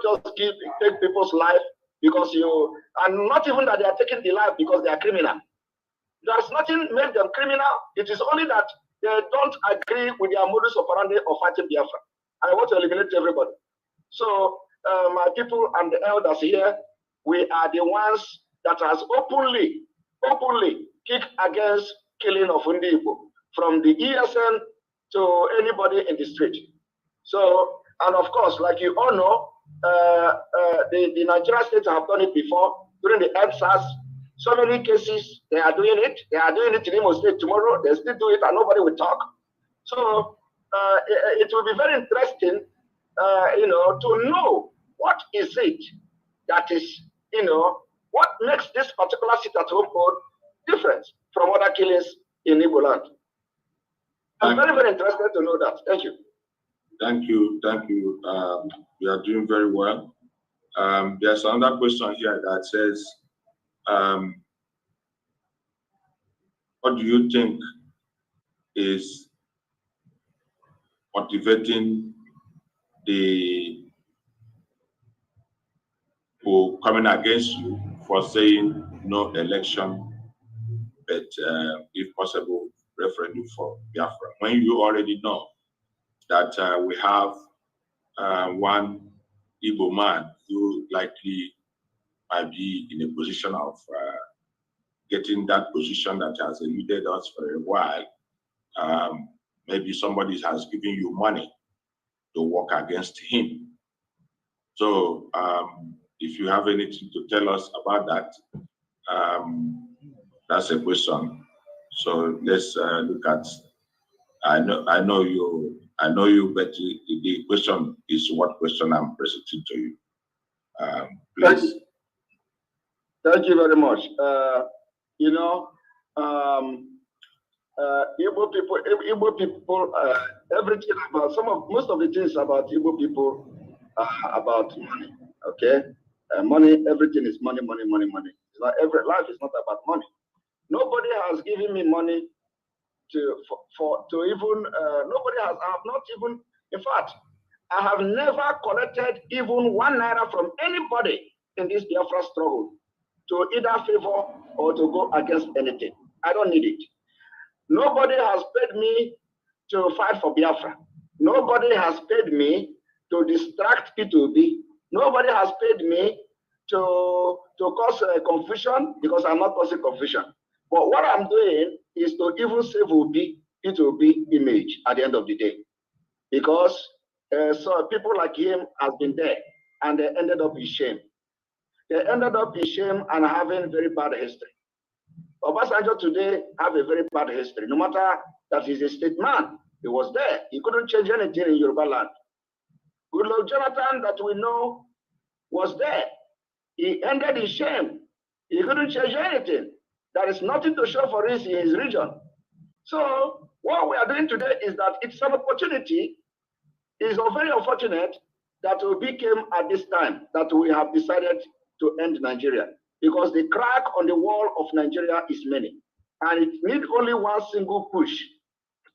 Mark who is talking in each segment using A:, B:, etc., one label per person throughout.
A: just take people's life because you, and not even that they are taking the life because they are criminal. There's nothing make them criminal. It is only that they don't agree with their modus operandi of fighting Biafra. I want to eliminate everybody. So my people and the elders here, we are the ones that has openly kicked against killing of Igbo, from the ESN to anybody in the street. So, and of course, like you all know, the Nigerian states have done it before during the EndSARS. So many cases, they are doing it. They are doing it in Imo State tomorrow. They still do it and nobody will talk. So it will be very interesting, to know what is it that is, what makes this particular sit-at-home code different from other killings in Igbo land. I'm very, very interested to know that. Thank you.
B: Thank you. Thank you. You are doing very well. There's another question here that says, what do you think is motivating the people coming against you for saying no election, but if possible, referendum for Biafra, when you already know that we have one Igbo man who likely might be in a position of getting that position that has eluded us for a while. Maybe somebody has given you money to work against him. So if you have anything to tell us about that, that's a question. So let's look at. I know you, but the question is what question I'm presenting to you. Please.
A: Thank you very much. Igbo people, everything about most of the things about Igbo people are about money. Okay, money. Everything is money, money, money, money. It's not life is not about money. Nobody has given me money to even. Nobody has. I have not even. In fact, I have never collected even 1 naira from anybody in this Biafra struggle to either favor or to go against anything. I don't need it. Nobody has paid me to fight for Biafra. Nobody has paid me to distract P2B. Nobody has paid me to cause confusion, because I'm not causing confusion. But what I'm doing is to even save P2B image at the end of the day. Because so people like him have been there and they ended up in shame. They ended up in shame and having very bad history. Obasanjo today have a very bad history. No matter that he's a state man, he was there. He couldn't change anything in Yoruba land. Goodluck Jonathan, that we know, was there. He ended in shame. He couldn't change anything. There is nothing to show for this in his region. So what we are doing today is that it's an opportunity. It's very unfortunate that we became at this time that we have decided to end Nigeria, because the crack on the wall of Nigeria is many, and it needs only one single push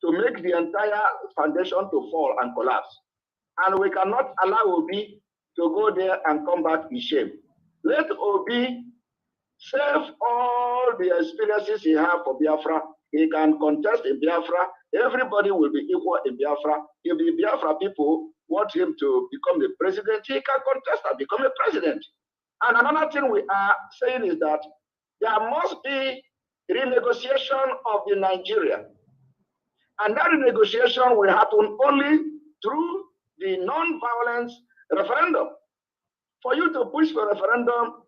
A: to make the entire foundation to fall and collapse. And we cannot allow Obi to go there and come back in shame. Let Obi save all the experiences he has for Biafra. He can contest in Biafra. Everybody will be equal in Biafra. If the Biafra people want him to become the president, he can contest and become a president. And another thing we are saying is that there must be renegotiation of the Nigeria. And that renegotiation will happen only through the non-violence referendum. For you to push for referendum,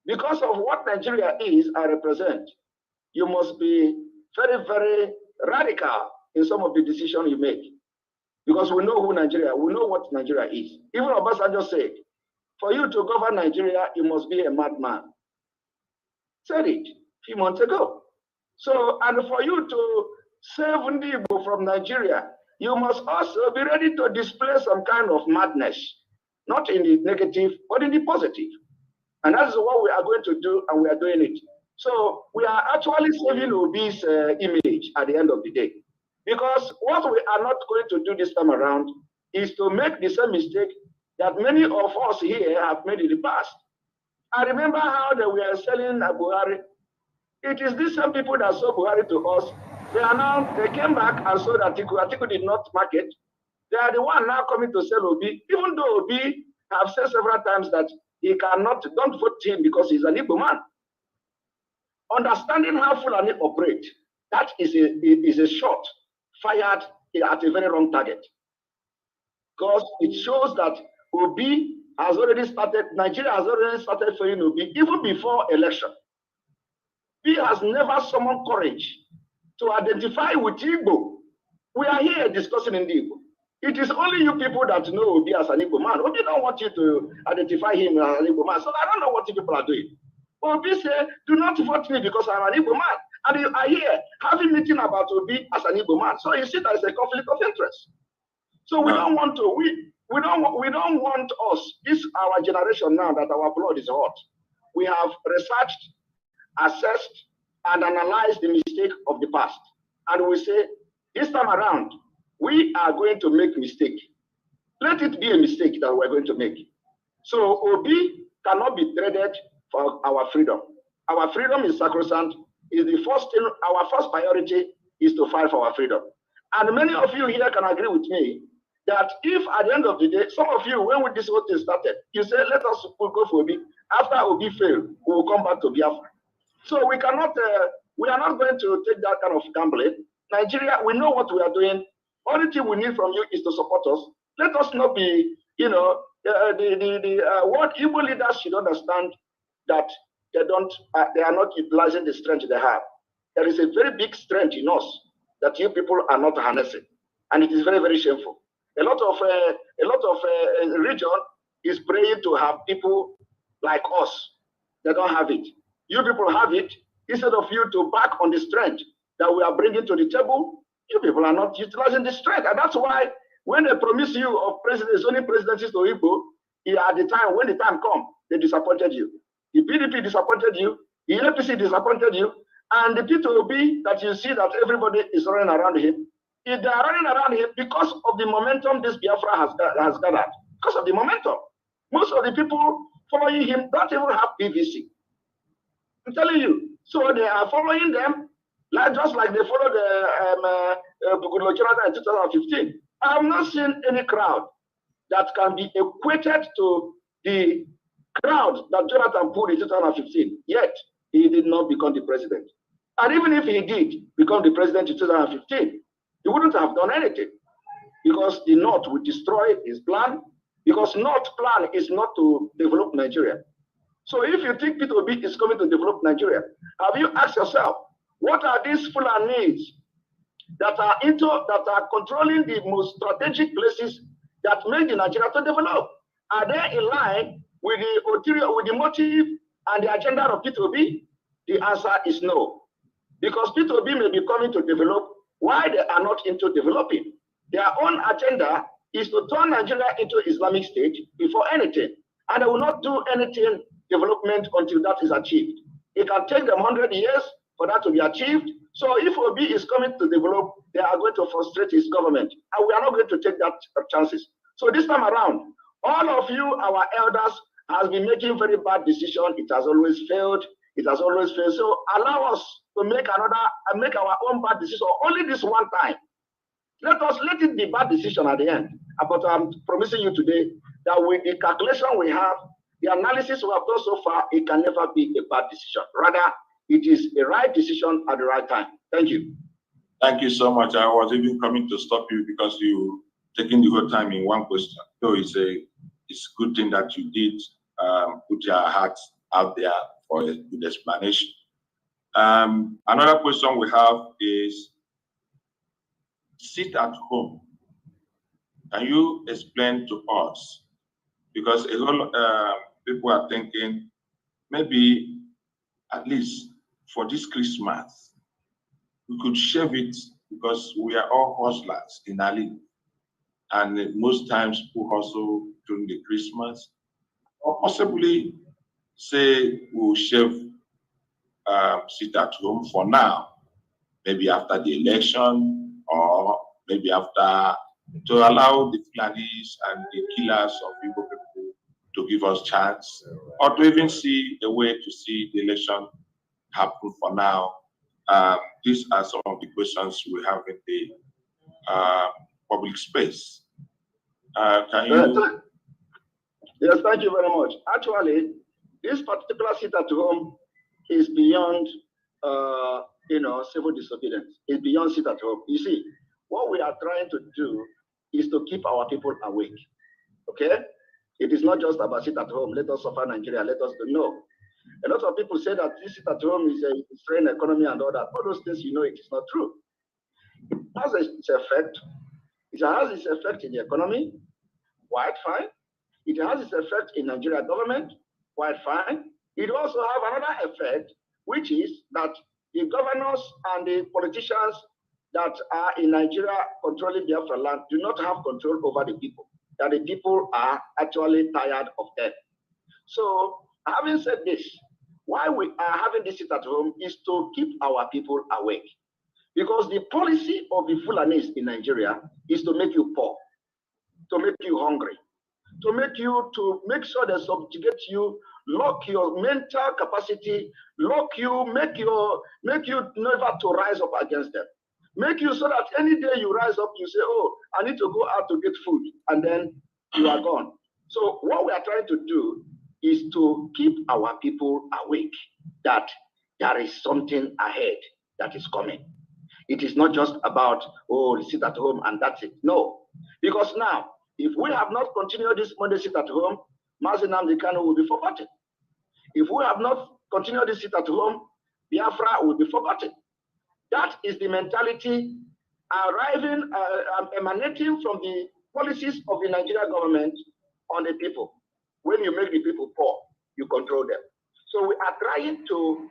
A: because of what Nigeria is and represent, you must be very, very radical in some of the decisions you make. Because we know who Nigeria, we know what Nigeria is. Even Obasanjo said, for you to govern Nigeria, you must be a madman. Said it a few months ago. So, and for you to save Igbo from Nigeria, you must also be ready to display some kind of madness, not in the negative, but in the positive. And that's what we are going to do, and we are doing it. So we are actually saving Obi's image at the end of the day. Because what we are not going to do this time around is to make the same mistake that many of us here have made in the past. I remember how they were selling Buhari. It is these same people that sold Buhari to us. They came back and saw that Atiku did not market. They are the one now coming to sell Obi, even though Obi have said several times that he cannot, don't vote him because he's an Igbo man. Understanding how Fulani operate, that is a shot fired at a very wrong target. Because it shows that Obi has already started, Nigeria has already started failing Obi even before election. He has never summoned courage to identify with Igbo. We are here discussing in the Igbo. It is only you people that know Obi as an Igbo man. Obi don't want you to identify him as an Igbo man. So I don't know what you people are doing. Obi say, do not vote me because I'm an Igbo man. And you are here having meeting about Obi as an Igbo man. So you see that it's a conflict of interest. So we don't want to, we don't want us, this our generation now that our blood is hot. We have researched, assessed, and analyzed the mistake of the past. And we say, this time around, we are going to make mistake. Let it be a mistake that we're going to make. So Obi cannot be traded for our freedom. Our freedom is sacrosanct. Is the first thing, our first priority is to fight for our freedom. And many of you here can agree with me that if at the end of the day, some of you, when this whole thing started, you say, let us go for Obi. After Obi failed, we will come back to Biafra. So we cannot, we are not going to take that kind of gambling. Nigeria, we know what we are doing. Only thing we need from you is to support us. Let us not be, what Igbo leaders should understand that they are not utilizing the strength they have. There is a very big strength in us that you people are not harnessing, and it is very, very shameful. A lot of region is praying to have people like us. They don't have it. You people have it. Instead of you to back on the strength that we are bringing to the table, you people are not utilizing the strength, and that's why when they promise you of presidents, only presidencies to Igbo, at the time when the time comes, they disappointed you. The PDP disappointed you, the APC disappointed you, and the P2OB that you see that everybody is running around him, if they are running around him because of the momentum this Biafra has gathered, because of the momentum. Most of the people following him don't even have PVC. I'm telling you. So they are following them, just like they followed Goodluck Jonathan in 2015. I have not seen any crowd that can be equated to the crowd that Jonathan put in 2015, yet he did not become the president. And even if he did become the president in 2015, he wouldn't have done anything because the North would destroy his plan, because North plan is not to develop Nigeria. So if you think P2B is coming to develop Nigeria, have you asked yourself, what are these Fulanis that are controlling the most strategic places that make the Nigeria to develop? Are they in line with the motive and the agenda of P2B? The answer is no. Because P2B may be coming to develop why they are not into developing. Their own agenda is to turn Nigeria into Islamic State before anything. And they will not do anything development until that is achieved. It can take them 100 years for that to be achieved. So if Obi is coming to develop, they are going to frustrate his government. And we are not going to take that chances. So this time around, all of you, our elders, has been making very bad decisions. It has always failed. It has always failed. So allow us to make our own bad decision only this one time. Let it be bad decision at the end. But I'm promising you today that with the calculation we have, the analysis we have done so far, it can never be a bad decision. Rather, it is a right decision at the right time. Thank you.
B: Thank you so much. I was even coming to stop you because you taking the whole time in one question. So it's a good thing that you did put your heart out there for a good explanation. Another question we have is, sit at home. Can you explain to us? Because a lot of people are thinking, maybe at least for this Christmas, we could shave it because we are all hustlers in Ali. And most times people hustle during the Christmas, or possibly say we'll shave, sit at home for now, maybe after the election, or maybe after to allow the Fulanis and the killers of Igbo people to give us chance, or to even see a way to see the election happen for now? These are some of the questions we have in the public space. Can you?
A: Yes, thank you very much. Actually, this particular sit at home is beyond, civil disobedience. It's beyond sit at home. You see, what we are trying to do is to keep our people awake. Okay? It is not just about sit at home. Let us suffer Nigeria. Let us do no. A lot of people say that this sit at home is a strained economy and all that. All those things, it is not true. It has its effect. It has its effect in the economy. Quite fine. It has its effect in Nigeria government. Quite fine. It also have another effect, which is that the governors and the politicians that are in Nigeria controlling Biafra land do not have control over the people. That the people are actually tired of them. So, having said this, why we are having this sit at home is to keep our people awake. Because the policy of the Fulanis in Nigeria is to make you poor, to make you hungry, to make sure they subjugate you, lock your mental capacity, make you never to rise up against them. Make you so that any day you rise up, you say, oh, I need to go out to get food, and then you are gone. So what we are trying to do is to keep our people awake, that there is something ahead that is coming. It is not just about, oh, sit at home and that's it. No, because now, if we have not continued this Monday sit at home, Mazi Nnamdi Kanu will be forgotten. If we have not continued this sit at home, Biafra will be forgotten. That is the mentality emanating from the policies of the Nigerian government on the people. When you make the people poor, you control them. So we are trying to,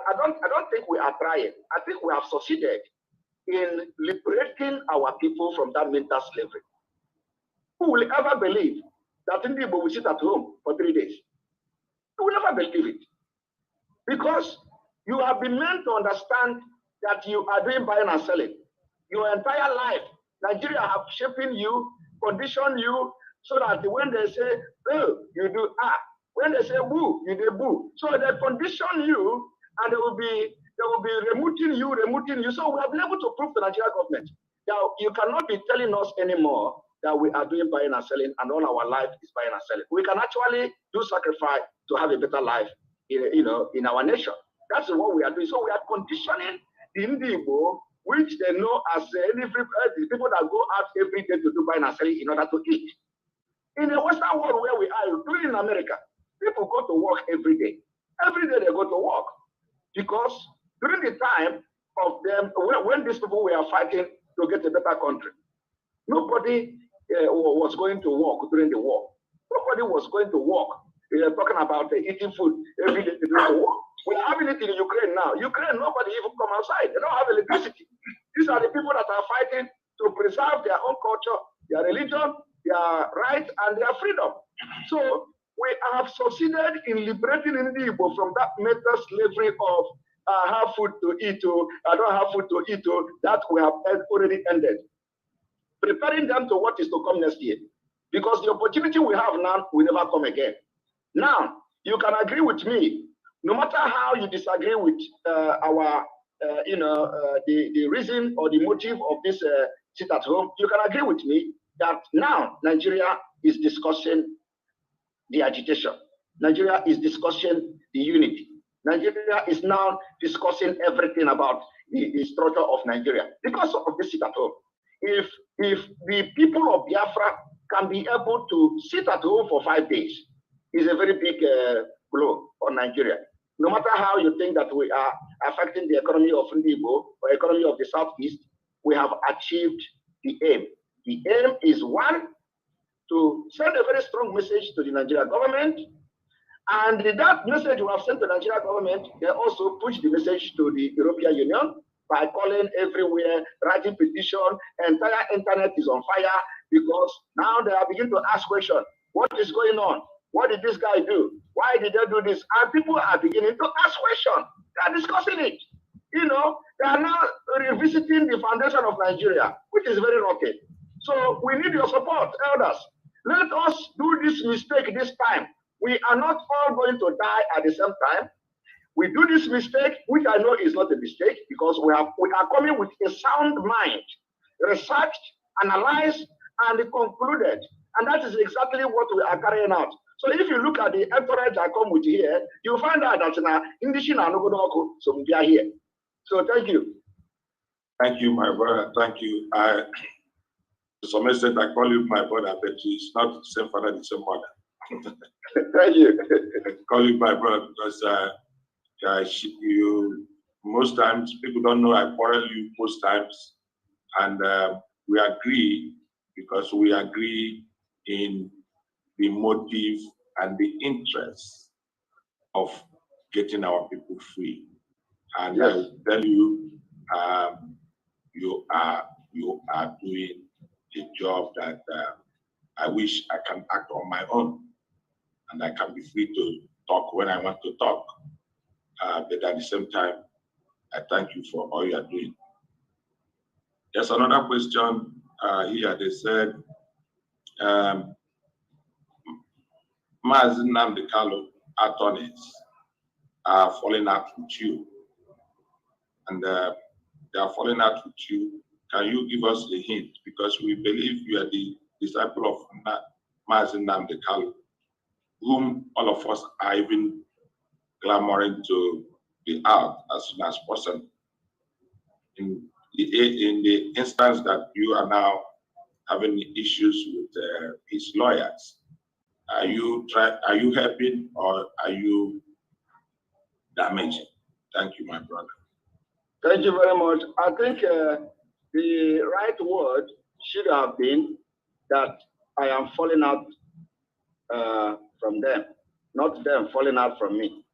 A: I don't think we are trying. I think we have succeeded in liberating our people from that mental slavery. Who will ever believe that Igbo will sit at home for 3 days? You will never believe it. Because you have been meant to understand that you are doing buying and selling. Your entire life, Nigeria have shaped you, conditioned you, so that when they say, oh, you do ah. When they say boo, you do boo. So they condition you, and they will be remuting you. So we have been able to prove to the Nigerian government that you cannot be telling us anymore that we are doing buying and selling, and all our life is buying and selling. We can actually do sacrifice to have a better life, in our nation. That's what we are doing. So we are conditioning the Igbo, which they know as the people that go out every day to do buying and selling in order to eat. In the Western world where we are, including in America, people go to work every day. Every day they go to work. Because during the time of them, when these people were fighting to get a better country, nobody was going to work during the war. Nobody was going to work. We are talking about eating food every day to do the work. We are having it in Ukraine now. Ukraine, nobody even come outside. They don't have electricity. These are the people that are fighting to preserve their own culture, their religion, their rights, and their freedom. So we have succeeded in liberating Igbo from that mental slavery of I have food to eat, I don't have food to eat, that we have already ended. Preparing them to what is to come next year. Because the opportunity we have now will never come again. Now, you can agree with me, no matter how you disagree with the reason or the motive of this sit at home, you can agree with me that now Nigeria is discussing the agitation. Nigeria is discussing the unity. Nigeria is now discussing everything about the structure of Nigeria because of this sit at home. If the people of Biafra can be able to sit at home for 5 days, is a very big blow on Nigeria. No matter how you think that we are affecting the economy of Igbo or economy of the Southeast, we have achieved the aim. The aim is one, to send a very strong message to the Nigerian government. And that message we have sent to the Nigerian government, they also push the message to the European Union by calling everywhere, writing petition. Entire internet is on fire because now they are beginning to ask questions. What is going on? What did this guy do? Why did they do this? And people are beginning to ask questions. They are discussing it. They are now revisiting the foundation of Nigeria, which is very rocky. So we need your support, elders. Let us do this mistake this time. We are not all going to die at the same time. We do this mistake, which I know is not a mistake, because we are coming with a sound mind, researched, analyzed, and concluded. And that is exactly what we are carrying out. So if you look at the entourage I come with here, you find out that now English and Anogodoku, so we are here. So thank you.
B: Thank you, my brother. Thank you. To some extent, I call you my brother, but it's not the same father, the same mother.
A: Thank you.
B: I call you my brother because you most times people don't know I quarrel you most times, and we agree because we agree in the motive and the interest of getting our people free. And
A: Yes.
B: I will tell you, you are doing a job that I wish I can act on my own, and I can be free to talk when I want to talk. But at the same time, I thank you for all you are doing. There's another question here. They said, Mazi Nnamdi Kanu attorneys are falling out with you, and they are falling out with you. Can you give us a hint? Because we believe you are the disciple of Mazi Nnamdi Kanu, whom all of us are even clamoring to be out as soon as possible. In the instance that you are now having issues with his lawyers, are you helping or are you damaging? Thank you, my brother.
A: Thank you very much. I think the right word should have been that I am falling out from them, not them falling out from me.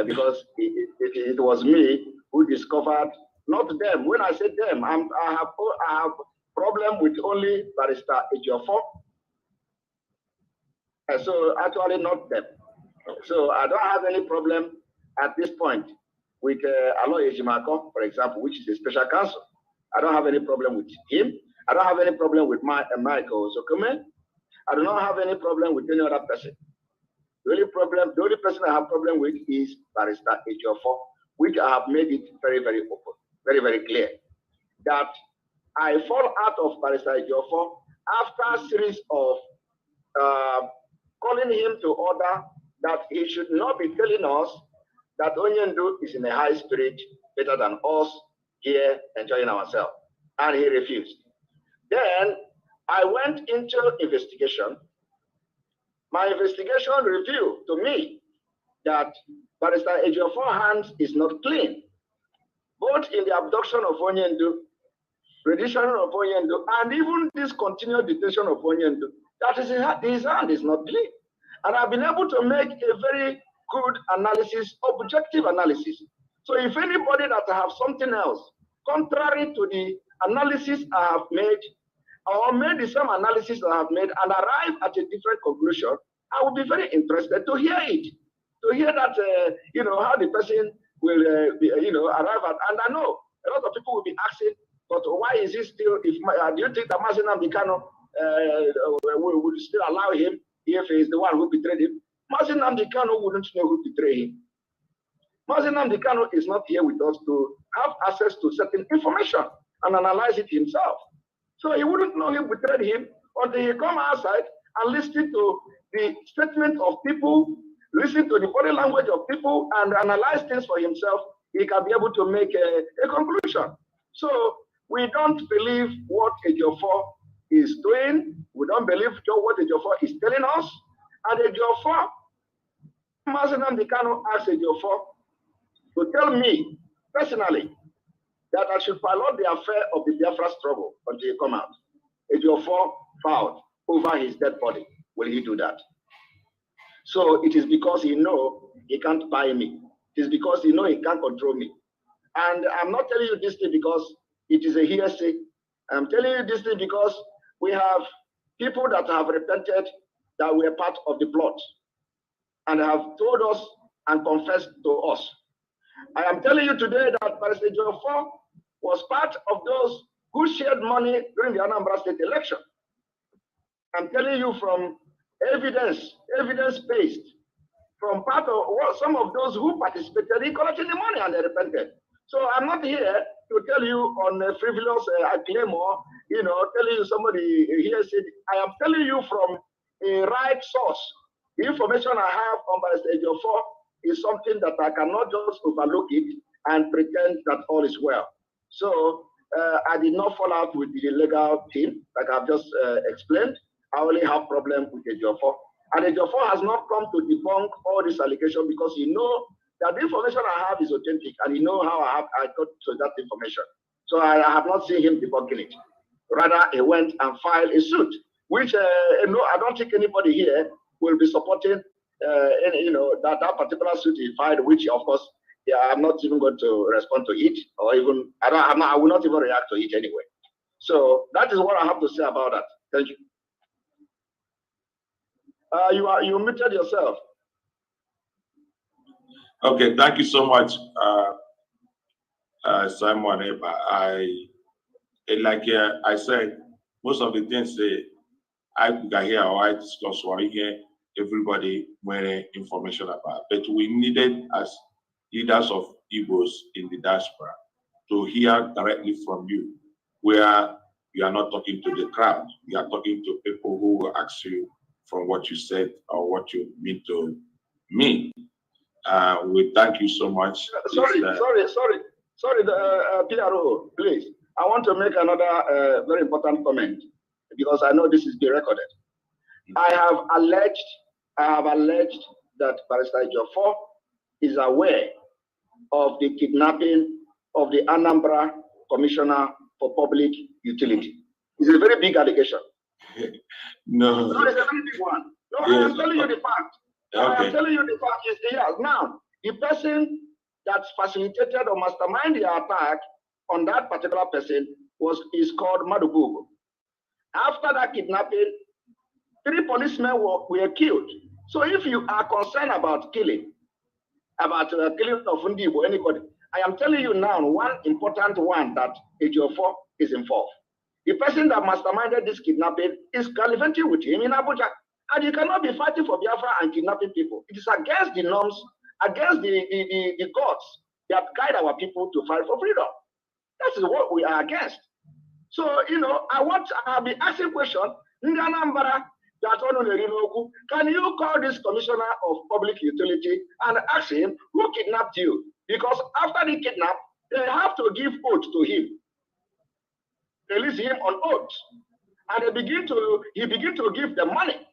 A: Because it was me who discovered, not them. When I say them, I have problem with only Barrister Ejiofor. So actually not them. So I don't have any problem at this point with Aloy Ejimako, for example, which is a special counsel. I don't have any problem with him. I don't have any problem with Michael Zokume. I do not have any problem with any other person. The only person I have problem with is Barrister Ejiofor, which I have made it very, very open, very, very clear that I fall out of Barrister Ejiofor after a series of calling him to order that he should not be telling us that Onyendu is in a high spirit better than us here enjoying ourselves. And he refused. Then I went into investigation. My investigation revealed to me that Barrister Ejiofor's hands is not clean, both in the abduction of Onyendu, rendition of Onyendu, and even this continued detention of Onyendu. That is, his hand is not clean. And I've been able to make a very good analysis, objective analysis. So if anybody that have something else, contrary to the analysis I have made, or made the same analysis I have made and arrive at a different conclusion, I would be very interested to hear it, to hear that, how the person will, arrive at. And I know a lot of people will be asking, but why is he still, do you think that Mazi Nnamdi Kanu would still allow him if he is the one who betrayed him? Mazi Nnamdi Kanu wouldn't know who betrayed him. Mazi Nnamdi Kanu is not here with us to have access to certain information and analyze it himself. So he wouldn't know who betrayed him until he come outside and listen to the statement of people, listen to the body language of people, and analyze things for himself. He can be able to make a conclusion. So we don't believe what Ejiofor is doing. We don't believe what Ejiofor is telling us. And Ejiofor, Mazi Nnamdi Kanu asked Ejiofor to tell me personally that I should pilot the affair of the Biafra struggle until he come out. Ejiofor vowed over his dead body. Will he do that? So it is because he knows he can't buy me. It is because he knows he can't control me. And I'm not telling you this thing because it is a hearsay. I'm telling you this thing because we have people that have repented that were part of the plot and have told us and confessed to us. I am telling you today that Barrister Ejiofor was part of those who shared money during the Anambra State election. I'm telling you from evidence-based, from part of some of those who participated in collecting the money and they repented. So I'm not here to tell you on a frivolous claim or, telling you somebody here said, I am telling you from a right source. The information I have on my stage of 4 is something that I cannot just overlook it and pretend that all is well. So I did not fall out with the legal team, like I've just explained. I only have problem with the Ejiofor. And Ejiofor has not come to debunk all this allegation because he know that the information I have is authentic and he know how I got to that information. So I have not seen him debunking it. Rather, he went and filed a suit, which I don't think anybody here will be supporting that particular suit he filed, which of course, I'm not even going to respond to it, or even I will not even react to it anyway. So that is what I have to say about that. Thank you. You muted yourself.
B: Okay, thank you so much, Simon. I said, most of the things I hear or I discuss or I hear everybody wearing information about, but we needed as leaders of Igbos in the diaspora to hear directly from you, where you are not talking to the crowd, you are talking to people who will ask you from what you said or what you mean to me. We thank you so much.
A: Sorry, PRO, please. I want to make another very important comment because I know this is being recorded. I have alleged that Barrister Ejiofor is aware of the kidnapping of the Anambra Commissioner for Public Utility. It's a very big allegation.
B: No.
A: No, it's a very big one. No,
B: yes.
A: I am telling you the fact. Okay. I am telling you the fact is here. Now, the person that facilitated or masterminded the attack on that particular person is called Madubugu. After that kidnapping, 3 policemen were killed. So if you are concerned about killing, killing of Ndibo, anybody, I am telling you now one important one that Ejiofor is involved. The person that masterminded this kidnapping is gallivanting with him in Abuja. And you cannot be fighting for Biafra and kidnapping people. It is against the norms, against the gods that guide our people to fight for freedom. That is what we are against. So, I'll be asking question, can you call this commissioner of public utility and ask him who kidnapped you? Because after the kidnap, they have to give oath to him. Release him on oath. And he begin to give the money.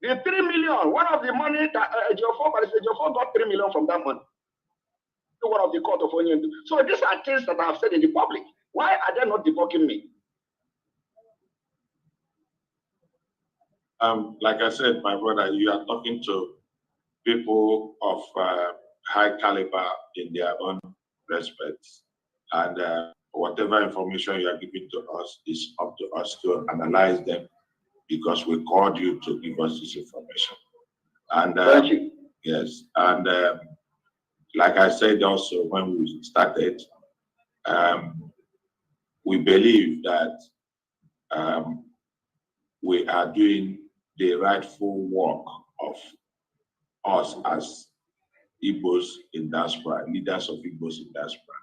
A: The 3 million, one of the money that Ejiofor got 3 million from that money. To one of the court of Onyendu. So these are things that I have said in the public. Why are they not debunking me?
B: Like I said, my brother, you are talking to people of high caliber in their own respects. And whatever information you are giving to us is up to us to analyze them because we called you to give us this information. And
A: thank you.
B: Yes, and like I said also when we started, we believe that we are doing the rightful work of us as Igbos in diaspora, leaders of Igbos in diaspora,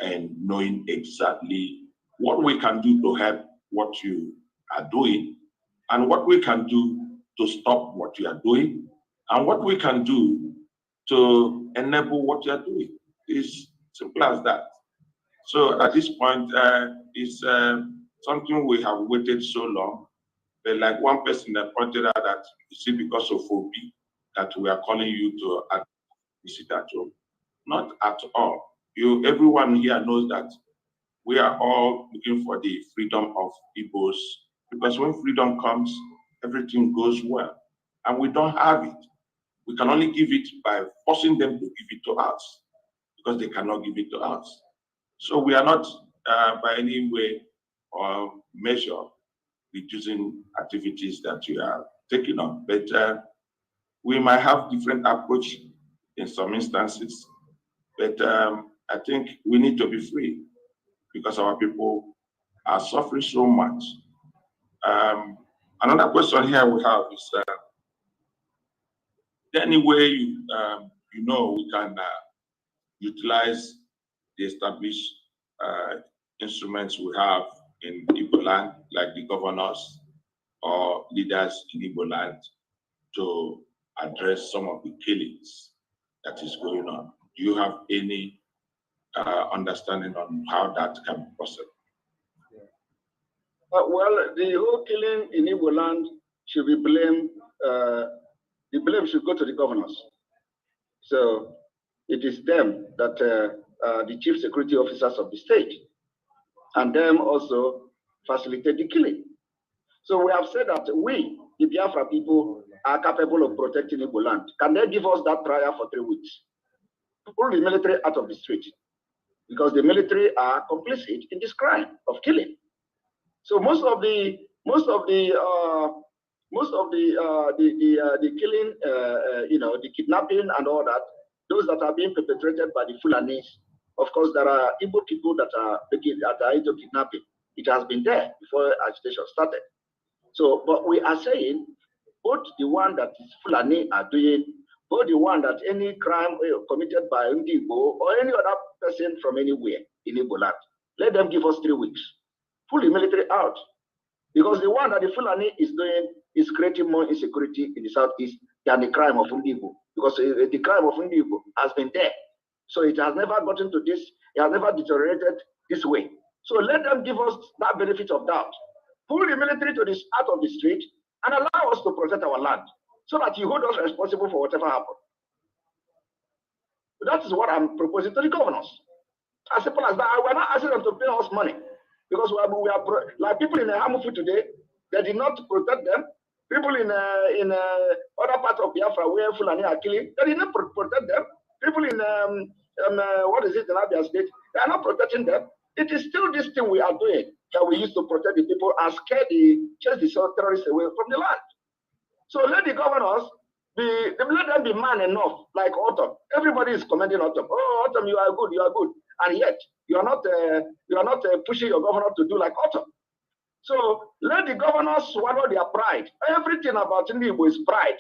B: and knowing exactly what we can do to help what you are doing, and what we can do to stop what you are doing, and what we can do to enable what you are doing. It's simple as that. So at this point, it's something we have waited so long. But like one person that pointed out that it's because of phobia that we are calling you to visit at home. Not at all. Everyone here knows that we are all looking for the freedom of Igbos, because when freedom comes, everything goes well. And we don't have it. We can only give it by forcing them to give it to us, because they cannot give it to us. So we are not by any way or measure reducing activities that we are taking on, but we might have different approach in some instances. But I think we need to be free, because our people are suffering so much. Another question here we have is, any way you know we can utilize the established instruments we have in Igbo land, like the governors or leaders in Igbo land, to address some of the killings that is going on? Do you have any understanding on how that can be possible?
A: Well, the whole killing in Igbo land should be blamed. The blame should go to the governors. So it is them that the chief security officers of the state, and them also facilitate the killing. So we have said that we, the Biafra people, are capable of protecting Igbo land. Can they give us that trial for 3 weeks? Pull the military out of the street, because the military are complicit in this crime of killing. So most of the killing, the kidnapping and all that, those that are being perpetrated by the Fulanis. Of course, there are Igbo people that are into kidnapping. It has been there before agitation started. So, but we are saying both the one that is Fulani are doing, both the one that any crime committed by Igbo or any other person from anywhere in Igbo land, let them give us 3 weeks. Pull the military out. Because the one that the Fulani is doing is creating more insecurity in the southeast than the crime of Igbo. Because the crime of Igbo has been there. So it has never gotten to this, it has never deteriorated this way. So let them give us that benefit of doubt. Pull the military to this out of the street and allow us to protect our land, so that you hold us responsible for whatever happened. That is what I'm proposing to the governors. As simple as that. We're not asking them to pay us money, because we are like people in Hamufu today. They did not protect them. People in other parts of Biafra where Fulani are killing, they did not protect them. People in what is it in Abia State, they are not protecting them. It is still this thing we are doing that we used to protect the people and chase the terrorists away from the land. So let the governors let them be man enough, like Autumn. Everybody is commending Autumn. Oh, Autumn, you are good, and yet you are not pushing your governor to do like Autumn. So let the governors swallow their pride. Everything about Igbo is pride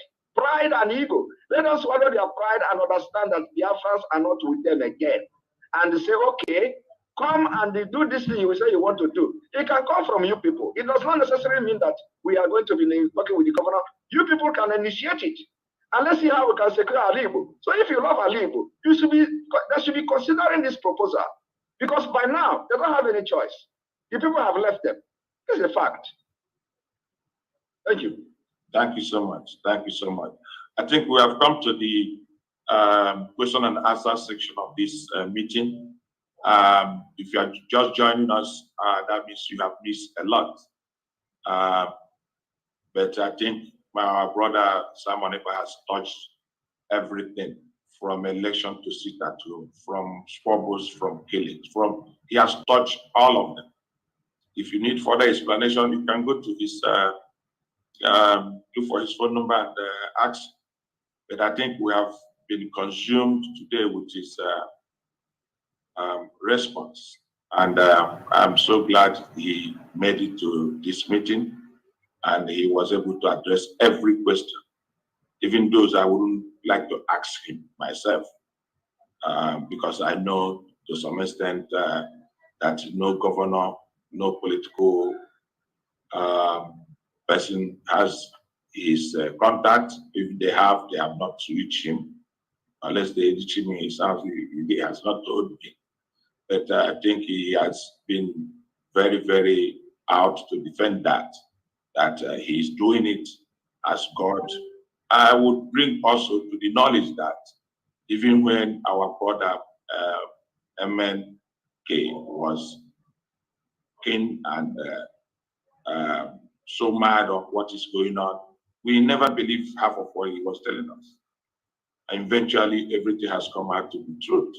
A: and ego. Let them swallow their pride and understand that Biafrans are not with them again, and they say, okay, come and do this thing you say you want to do. It can come from you people. It does not necessarily mean that we are going to be working with the governor. You people can initiate it. And let's see how we can secure Alibo. So if you love Alibo, they should be considering this proposal. Because by now, they don't have any choice. The people have left them. This is a fact. Thank you.
B: Thank you so much. Thank you so much. I think we have come to the question and answer section of this meeting. If you are just joining us, that means you have missed a lot. But I think my brother Simon Ekpa has touched everything, from election to sit at home, from squabbles, from killings, he has touched all of them. If you need further explanation, you can go to his look for his phone number and ask. But I think we have been consumed today with his response, and I'm so glad he made it to this meeting, and he was able to address every question, even those I wouldn't like to ask him myself, because I know to some extent that no governor, no political person has his contact. If they have not reached him. Unless they reach him, he has not told me. But I think he has been very, very out to defend that he's doing it as God. I would bring also to the knowledge that even when our brother MNK was keen and so mad of what is going on, we never believed half of what he was telling us. And eventually, everything has come out to be truth.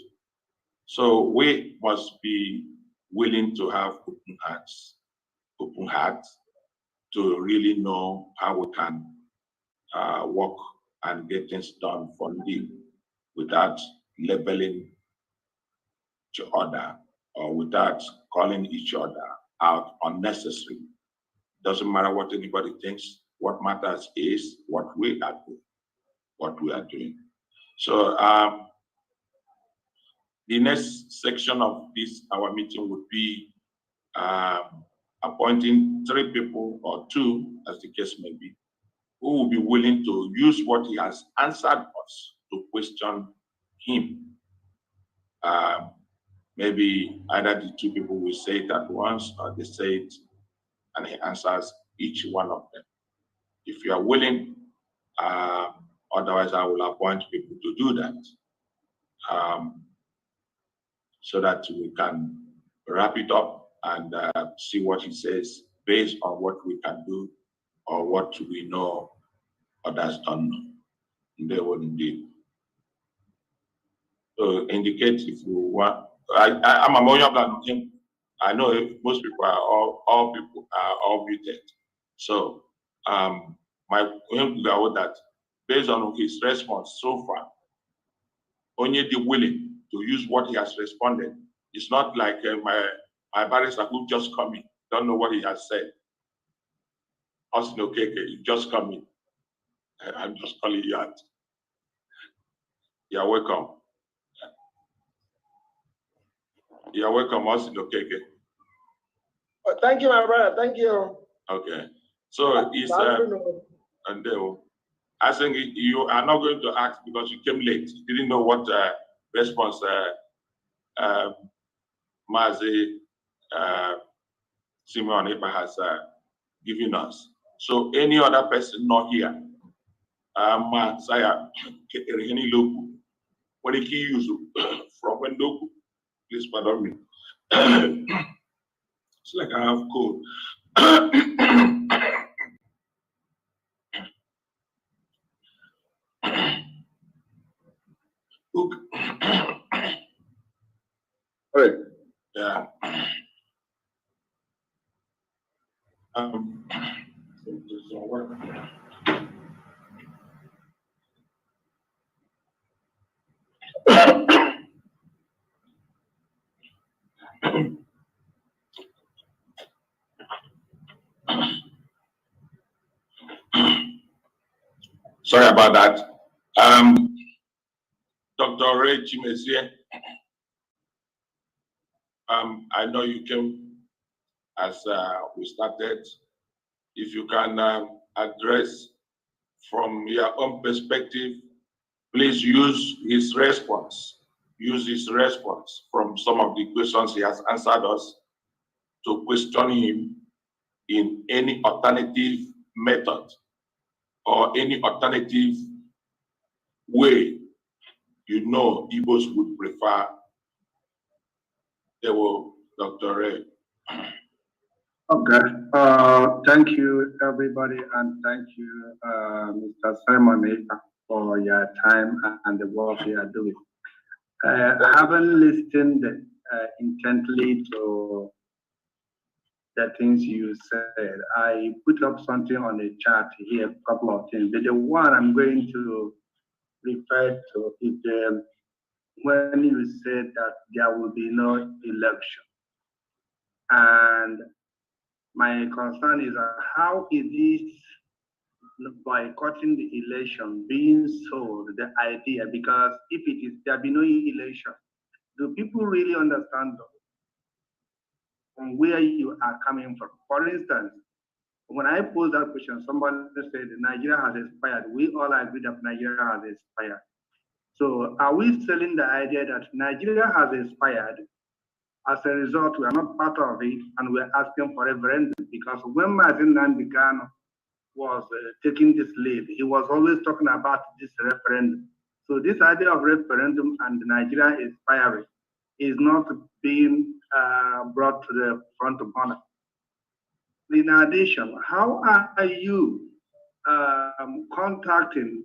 B: So we must be willing to have open hearts, to really know how we can work and get things done for them without labeling each other or without calling each other out unnecessarily. Doesn't matter what anybody thinks. What matters is what we are doing. What we are doing. So the next section of this our meeting would be appointing 3 people or 2, as the case may be, who will be willing to use what he has answered us to question him. Maybe either the 2 people will say it at once, or they say it and he answers each one of them. If you are willing, otherwise I will appoint people to do that, so that we can wrap it up and see what he says based on what we can do or what we know others don't know. They will indeed. So indicate if you want. I'm a Moya Black. I know most people are all people are all muted. So my about that based on his response so far, only the willing to use what he has responded. It's not like my barrister who just come in, don't know what he has said. Austin Okeke, you just come in. I'm just calling you out. You're welcome. You're welcome, Austin Okeke.
A: Well, thank you, my brother. Thank you.
B: Okay. So it's and I think you are not going to ask because you came late. You didn't know what response Mazi Simeon EKPA has given us. So any other person not here, saya any local, what he use from when local, please pardon me. It's like I have cold.
A: Right.
B: Yeah. Sorry about that. Dr. Ray Chimezie, I know you came as we started. If you can address from your own perspective, please use his response. Use his response from some of the questions he has answered us to question him in any alternative method or any alternative way you know Igbos would prefer. They will, Dr. Ray.
C: Okay. Thank you, everybody, and thank you, Mr. Simon EKPA, for your time and the work you are doing. Having listened intently to the things you said, I put up something on the chat here, a couple of things. The one I'm going to refer to is when you said that there will be no election. And my concern is how is this boycotting the election being sold, the idea? Because if it is, there be no election, do people really understand from where you are coming from? For instance, when I posed that question, somebody said Nigeria has expired. We all agree that Nigeria has expired. So are we selling the idea that Nigeria has expired? As a result, we are not part of it, and we are asking for a referendum. Because when Martin Nambikano was taking this lead, he was always talking about this referendum. So this idea of referendum and Nigeria expiring is not being brought to the front of honor. In addition, how are you contacting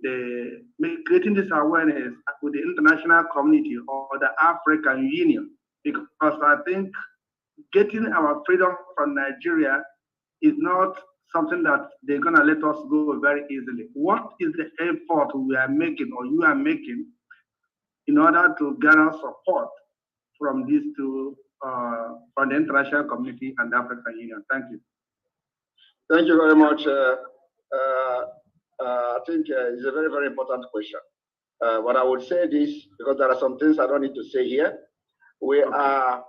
C: creating this awareness with the international community or the African Union? Because I think getting our freedom from Nigeria is not something that they're going to let us go very easily. What is the effort we are making or you are making in order to garner support from these two, from the international community and the African Union? Thank you.
A: Thank you very much. I think it's a very, very important question. But I would say this because there are some things I don't need to say here. We are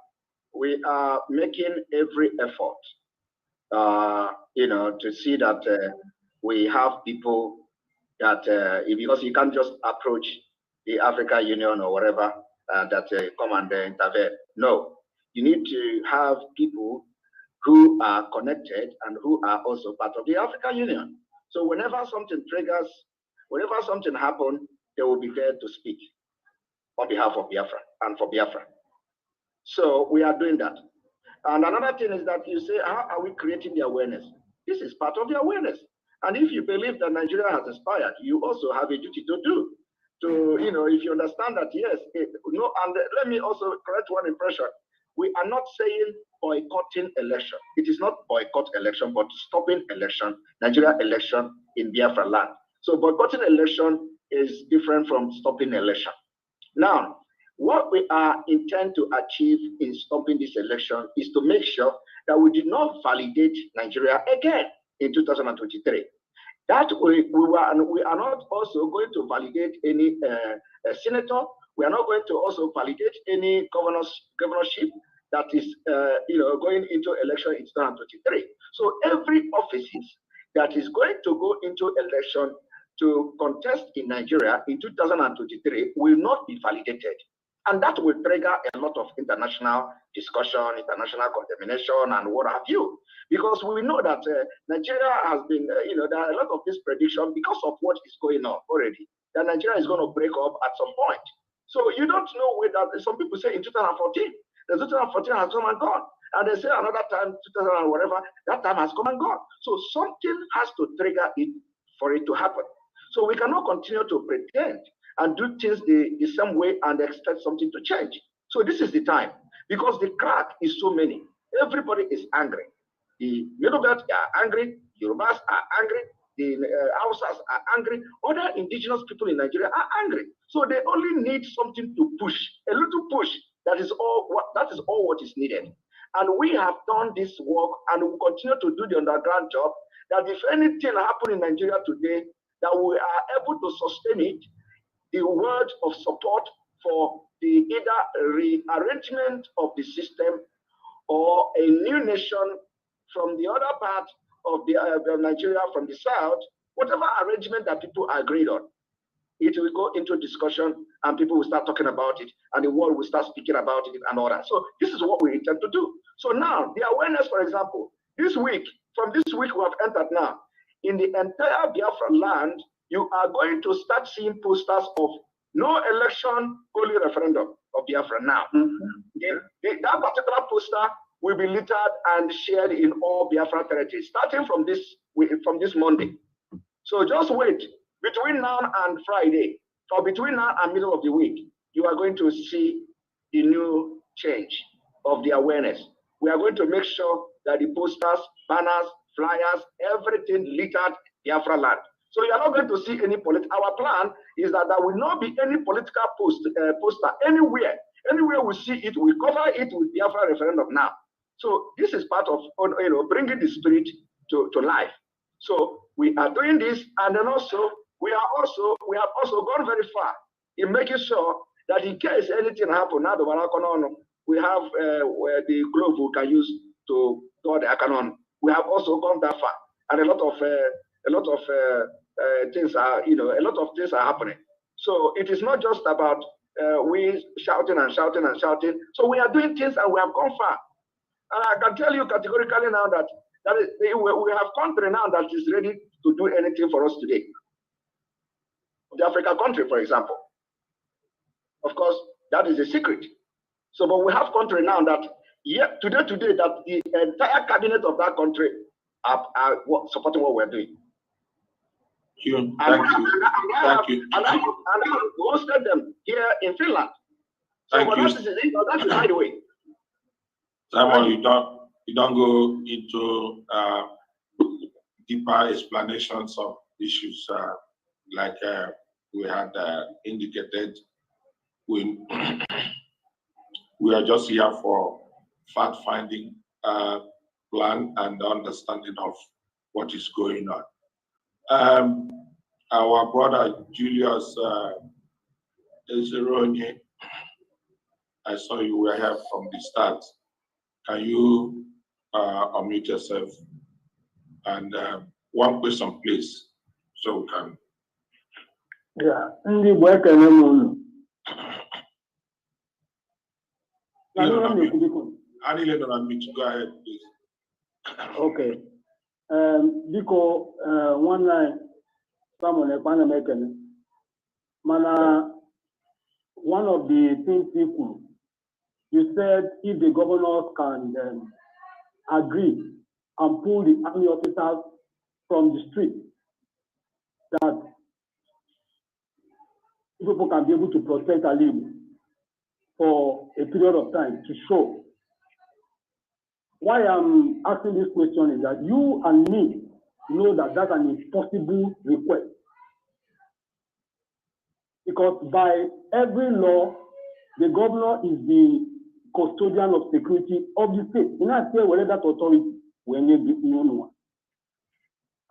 A: making every effort, to see that we have people that because you can't just approach the African Union or whatever that come and intervene. No, you need to have people who are connected and who are also part of the African Union. So whenever something triggers, whenever something happens, they will be there to speak on behalf of Biafra and for Biafra. So we are doing that. And another thing is that you say, how are we creating the awareness? This is part of the awareness. And if you believe that Nigeria has expired, you also have a duty to do. To, if you understand that, yes, and let me also correct one impression. We are not saying boycotting election. It is not boycott election, but stopping election, Nigeria election in Biafra land. So boycotting election is different from stopping election. Now, what we are intend to achieve in stopping this election is to make sure that we did not validate Nigeria again in 2023. That we are not also going to validate any senator. We are not going to also validate any governorship that is going into election in 2023. So every offices that is going to go into election to contest in Nigeria in 2023 will not be validated. And that will trigger a lot of international discussion, international condemnation, and what have you. Because we know that Nigeria has been, there are a lot of this prediction because of what is going on already, that Nigeria is going to break up at some point. So you don't know whether, some people say in 2014, the 2014 has come and gone. And they say another time, 2000 and whatever, that time has come and gone. So something has to trigger it for it to happen. So we cannot continue to pretend and do things the same way and expect something to change. So this is the time, because the crack is so many. Everybody is angry. The Middle Belt are angry, Yorubas are angry, the Hausas are angry, other indigenous people in Nigeria are angry. So they only need something to push, a little push. That is all what is needed. And we have done this work and we continue to do the underground job, that if anything happens in Nigeria today, that we are able to sustain it, the word of support for the either rearrangement of the system or a new nation from the other part of Nigeria, from the south, whatever arrangement that people agreed on, it will go into discussion and people will start talking about it and the world will start speaking about it and all that. So this is what we intend to do. So now the awareness, for example, this week, from this week we have entered now, in the entire Biafra land, you are going to start seeing posters of no election, only referendum of Biafra now. That particular poster will be littered and shared in all Biafra territories, starting from this Monday. So just wait. Between now and Friday, or between now and middle of the week, you are going to see the new change of the awareness. We are going to make sure that the posters, banners, flyers, everything littered Biafra land. So you are not going to see any our plan is that there will not be any political poster anywhere. Anywhere we see it, we cover it with Biafra referendum now. So this is part of bringing the spirit to life. So we are doing this, and then also we have also gone very far in making sure that in case anything happens, now we have the glove we can use to draw the Akanon. We have also gone that far, and a lot of things are a lot of things are happening. So it is not just about we shouting and shouting and shouting. So we are doing things, and we have gone far. And I can tell you categorically now that we have country now that is ready to do anything for us today. The African country, for example. Of course, that is a secret. So, but we have country now that, today, that the entire cabinet of that country are supporting what we're doing.
B: Thank you.
A: And I hosted them here in Finland. So that is by the way.
B: Simon, you don't go into deeper explanations of issues like we had indicated. We are just here for fact-finding plan and understanding of what is going on. Our brother Julius Ezeroni, I saw you were here from the start. Can you unmute yourself? And one question, please, so we can.
D: Yeah, ndị Igbo ekele m unu.
B: Go ahead, please.
D: Okay. Biko, one line, someone ekwana mekene. Mana, one of the things you said if the governors can agree and pull the army officers from the street, that people can be able to protect a living for a period of time to show. Why I'm asking this question is that you and me know that that's an impossible request. Because by every law, the governor is the custodian of security of the state. You know, say whether that authority will name no one.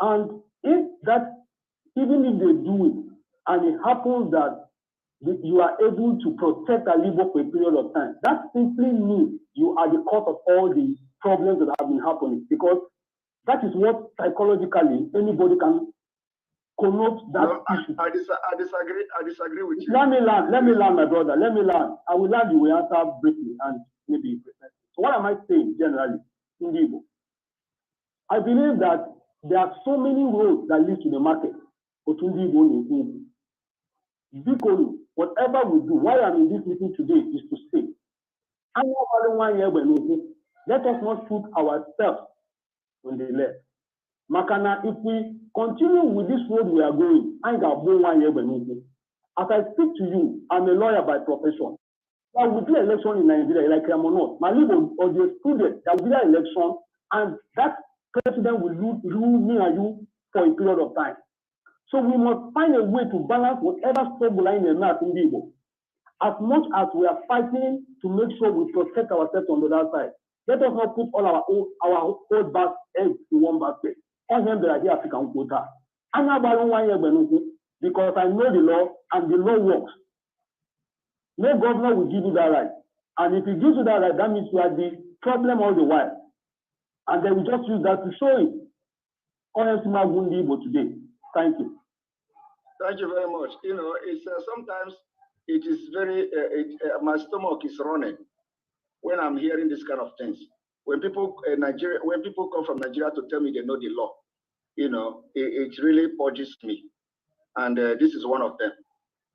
D: And if that, even if they do it, and it happens that you are able to protect a labor for a period of time, that simply means you are the cause of all the problems that have been happening, because that is what psychologically anybody can connote that issue.
A: I disagree with you.
D: Let me learn, my brother. Let me learn. I will learn, you will answer briefly and maybe present. So what am I saying generally in Igbo? I believe that there are so many roads that lead to the market. Whatever we do, why I'm in this meeting today is to say, let us not shoot ourselves on the left. Makana, if we continue with this road we are going, as I speak to you, I'm a lawyer by profession. There will be an election in Nigeria, like I'm not. My legal or the student, there will be an election, and that president will rule me and you for a period of time. So we must find a way to balance whatever struggle in the map in Igbo. As much as we are fighting to make sure we protect ourselves on the other side, let us not put all our old back eggs in one basket. On them, they are here African quota. Because I know the law and the law works. No governor will give you that right. And if he gives you that right, that means you are the problem all the while. And they will just use that to show it. Today. Thank you.
A: Thank you very much. You know, it's sometimes it is very, my stomach is running when I'm hearing this kind of things. When people come from Nigeria to tell me they know the law, you know, it really purges me. And this is one of them.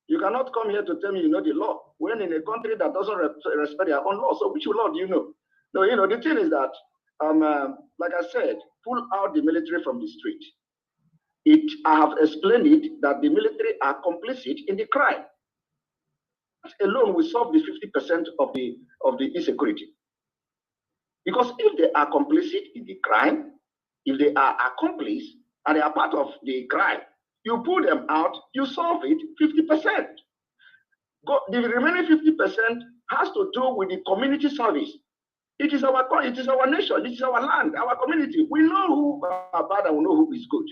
A: You cannot come here to tell me you know the law when in a country that doesn't respect their own law. So which law do you know? No, you know, the thing is that, like I said, pull out the military from the street. I have explained it that the military are complicit in the crime. That alone will solve the 50% of the insecurity. Because if they are complicit in the crime, if they are accomplice and they are part of the crime, you pull them out, you solve it 50%. The remaining 50% has to do with the community service. It is our nation, it is our land, our community. We know who are bad and we know who is good.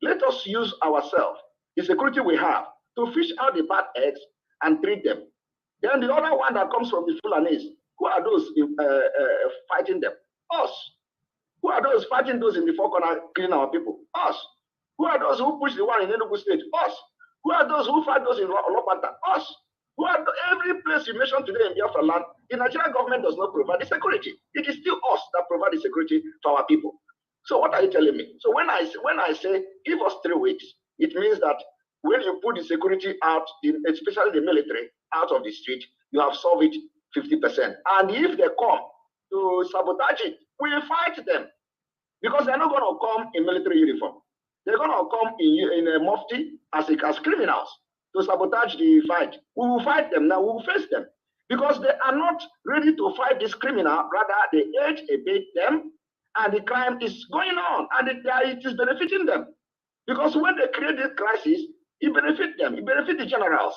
A: Let us use ourselves, the security we have, to fish out the bad eggs and treat them. Then the other one that comes from the Fulanis, who are those fighting them? Us. Who are those fighting those in the four corner, killing our people? Us. Who are those who push the one in Enugu State? Us. Who are those who fight those in Olopata? Us. Who are every place you mentioned today in Biafra land, the Nigerian government does not provide the security. It is still us that provide the security for our people. So what are you telling me? So when I say give us 3 weeks, it means that when you put the security out, especially the military, out of the street, you have solved it 50%. And if they come to sabotage it, we will fight them. Because they're not going to come in military uniform. They're going to come in a mufti as criminals to sabotage the fight. We will fight them now, we will face them. Because they are not ready to fight this criminal, rather they aid, abet them, and the crime is going on, and it is benefiting them. Because when they create this crisis, it benefits them, it benefits the generals.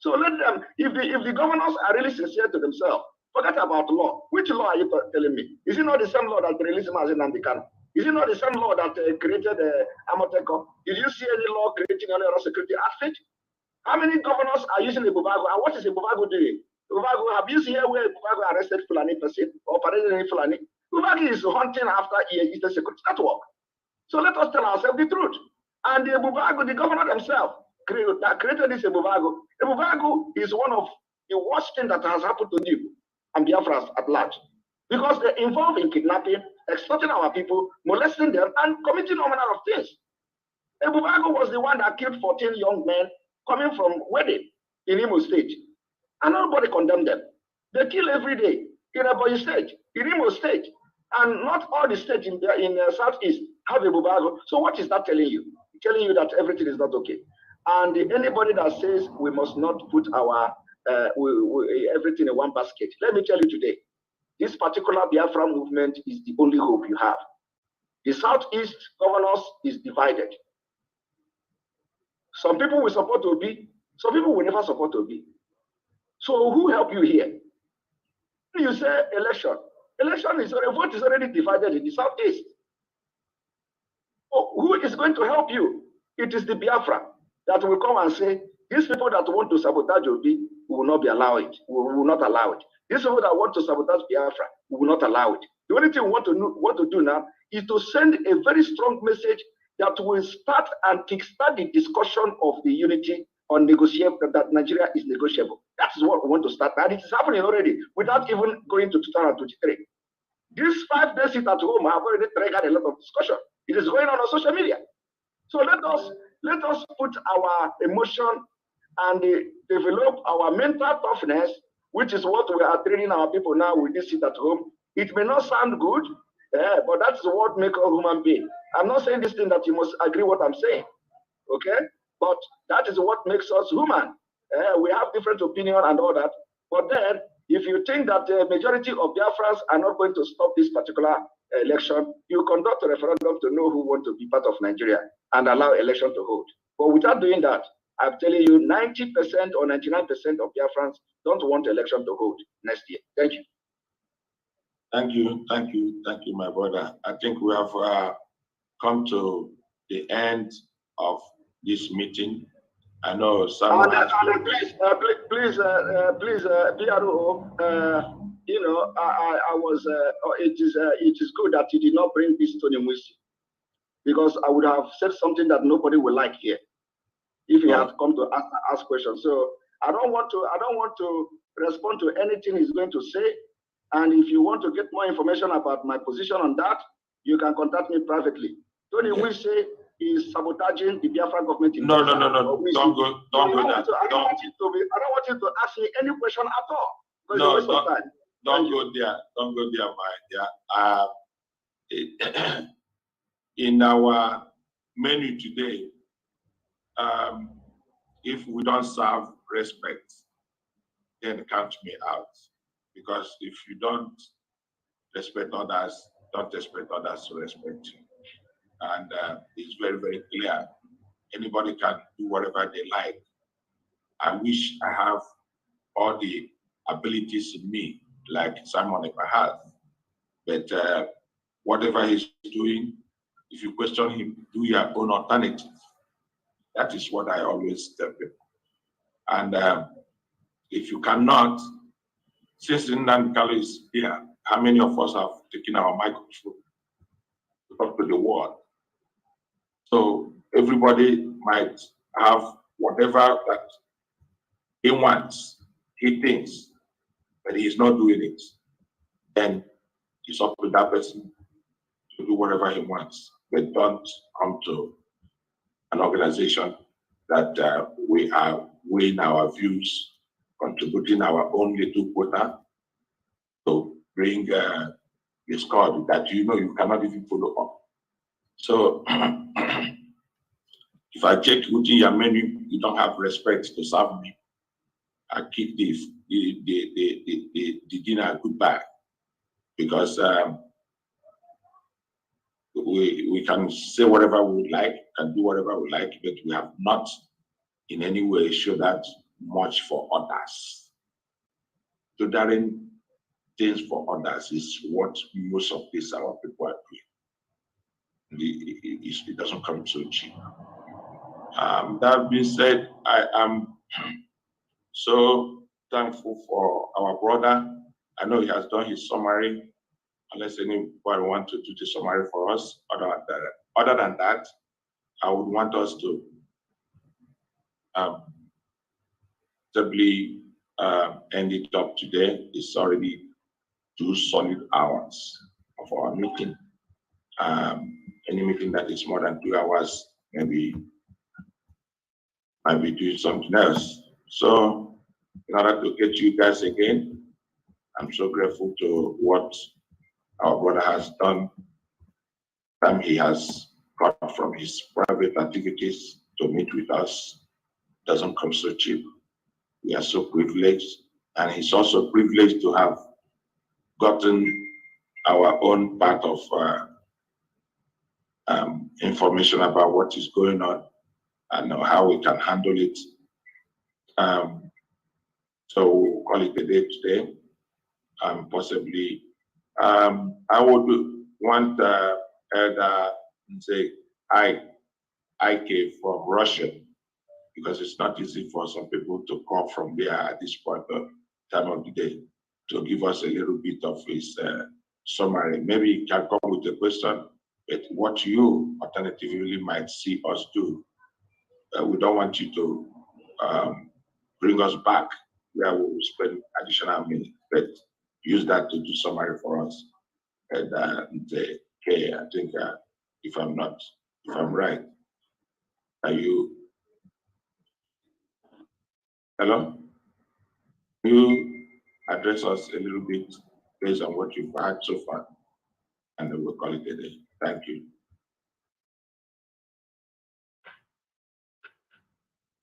A: So let them, if the governors are really sincere to themselves, forget about law. Which law are you telling me? Is it not the same law that released Mazen Namdekan? Is it not the same law that created Amoteco? Did you see any law creating any other security outfit? How many governors are using the Bubago? And what is the Bubago doing? Bubago, have you seen here where Bubago arrested Fulani person or paraded any Fulani? Bubago is hunting after it's the security network. So let us tell ourselves the truth. And the Bubago, the governor themselves, that created this Bubago. Bubago is one of the worst things that has happened to you and Biafrans at large. Because they're involved in kidnapping, extorting our people, molesting them, and committing all manner of things. Bubago was the one that killed 14 young men coming from wedding in Imo State. And nobody condemned them. They kill every day in Ebonyi State, in Imo State. And not all the states in Southeast have a Bubago. So what is that telling you? Telling you that everything is not okay. And anybody that says we must not put our everything in one basket, let me tell you today, this particular Biafra movement is the only hope you have. The Southeast governors is divided. Some people will support Obi, some people will never support Obi. So who help you here? You say election. Election is a vote is already divided in the Southeast. Oh, who is going to help you? It is the Biafra that will come and say, these people that want to sabotage Obi will not be allowed. We will not allow it. These people that want to sabotage Biafra, we will not allow it. The only thing we want to do now is to send a very strong message that will start and kickstart the discussion of the unity on negotiable, that Nigeria is negotiable. That is what we want to start. And it is happening already without even going to 2023. These 5 days sit at home have already triggered a lot of discussion. It is going on social media. So let us put our emotion and develop our mental toughness, which is what we are training our people now with this sit at home. It may not sound good, but that's what makes a human being. I'm not saying this thing that you must agree what I'm saying, okay? But that is what makes us human. We have different opinion and all that. But then, if you think that the majority of Biafrans are not going to stop this particular election, you conduct a referendum to know who want to be part of Nigeria and allow election to hold. But without doing that, I'm telling you, 90% or 99% of Biafrans don't want election to hold next year. Thank you.
B: Thank you, my brother. I think we have come to the end of this meeting. I know someone has
A: please, PRO, you know, I was, it is good that you did not bring this to the Mwisi, because I would have said something that nobody will like here if he had come to ask questions. So I don't want to respond to anything he's going to say. And if you want to get more information about my position on that, you can contact me privately. Tony Mwisi is sabotaging the Biafra government.
B: No. Don't go there.
A: I don't want you to ask me any question at all.
B: No, don't go there. Don't go there, my dear. In our menu today, if we don't serve respect, then count me out. Because if you don't respect others, don't expect others to respect you. And it's very, very clear. Anybody can do whatever they like. I wish I have all the abilities in me, like Simon Ekpa has. But whatever he's doing, if you question him, do your own alternative. That is what I always tell people. And if you cannot, since Nnamdi Kanu is here, how many of us have taken our microphone to talk to the world? So everybody might have whatever that he wants, he thinks, but he's not doing it. Then it's up to that person to do whatever he wants. But don't come to an organization that we are weighing our views, contributing our own little quota to bring the score that you cannot even follow up. So if I check within your menu, you don't have respect to serve me. I keep the dinner goodbye, because we can say whatever we would like, can do whatever we like, but we have not in any way shown that much for others. Doing things for others is what most of these our people are doing. it doesn't come so cheap. That being said, I am so thankful for our brother. I know he has done his summary. Unless anybody wants to do the summary for us, other than that, I would want us to simply end it up today. It's already 2 solid hours of our meeting. Any meeting that is more than 2 hours, maybe might be doing something else. So in order to get you guys again, I'm so grateful to what our brother has done. Time he has got from his private activities to meet with us doesn't come so cheap. We are so privileged, and he's also privileged to have gotten our own part of information about what is going on and how we can handle it. So we'll call it a day today. Possibly, I would want Elder say IK from Russia, because it's not easy for some people to come from there at this point of time of the day to give us a little bit of his summary. Maybe he can come with a question, but what you alternatively might see us do. We don't want you to bring us back where we will spend additional minutes, but use that to do summary for us. And okay, I think if I'm right, are you? Hello? You address us a little bit based on what you've had so far, and then we'll call it a day. Thank you.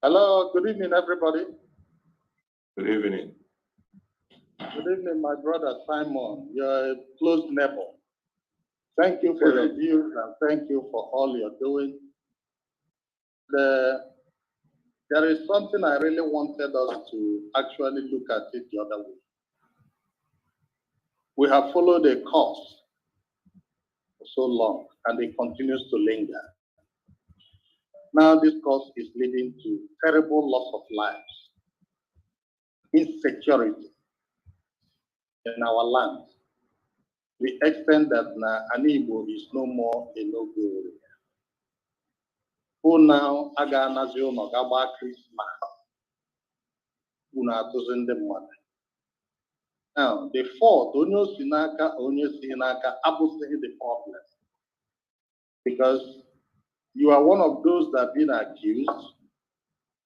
E: Hello, good evening, everybody.
B: Good evening.
E: Good evening, my brother Simon. You're a close neighbor. Thank you for your views and thank you for all you're doing. There is something I really wanted us to actually look at it the other way. We have followed a course for so long and it continues to linger. Now this course is leading to terrible loss of lives, insecurity in our land, to the extent that Igbo is no more a no-go area. Who now aganazi ụlọ gaba Christmas? Who now doesn't the mother? Now the fourth, onye si n'aka, onye si n'aka, abụghị the problem, because you are one of those that have been accused,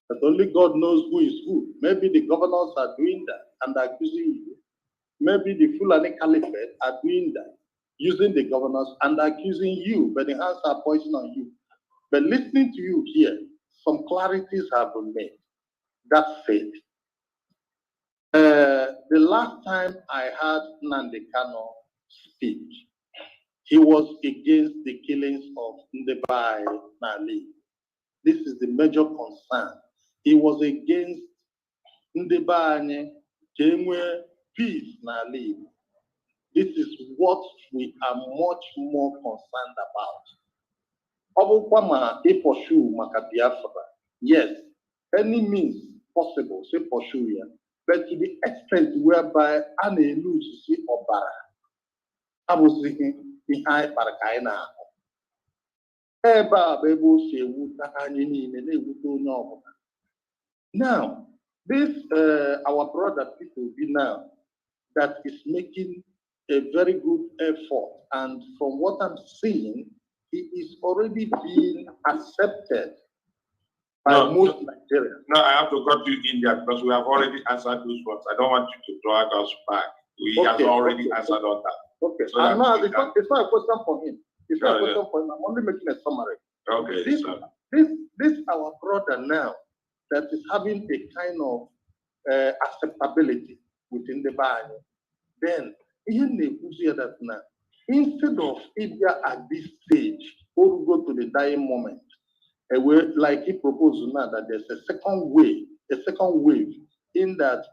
E: but only God knows who is who. Maybe the governors are doing that and accusing you. Maybe the Fulani Caliphate are doing that, using the governors and accusing you, but the hands are pointing on you. But listening to you here, some clarities have been made. That's it. The last time I heard Nnamdi Kanu speak, he was against the killings of Ndebai Nali. This is the major concern. He was against Ndebai Nali, peace Nali. This is what we are much more concerned about. Obukwama e pursue maka Biafra. Yes, any means possible, say pursue ya. But to the extent whereby ane lose see obara, abusihi behind parakaina. Eba bebo se wuta anyi ne wuto no. Now, this our brother people be now that is making a very good effort, and from what I'm seeing, he is already being accepted by most Nigerians.
B: No, I have to go to India because we have already answered those ones. I don't want you to drag us back. We have already answered on that.
E: Okay.
B: So that
E: no, it's not a question for him. It's not a question for him. I'm only making a summary.
B: Okay.
E: This our brother now that is having a kind of acceptability within the body. Then that now, instead of India at this stage, or go to the dying moment, a way like he proposed now that there's a second wave in that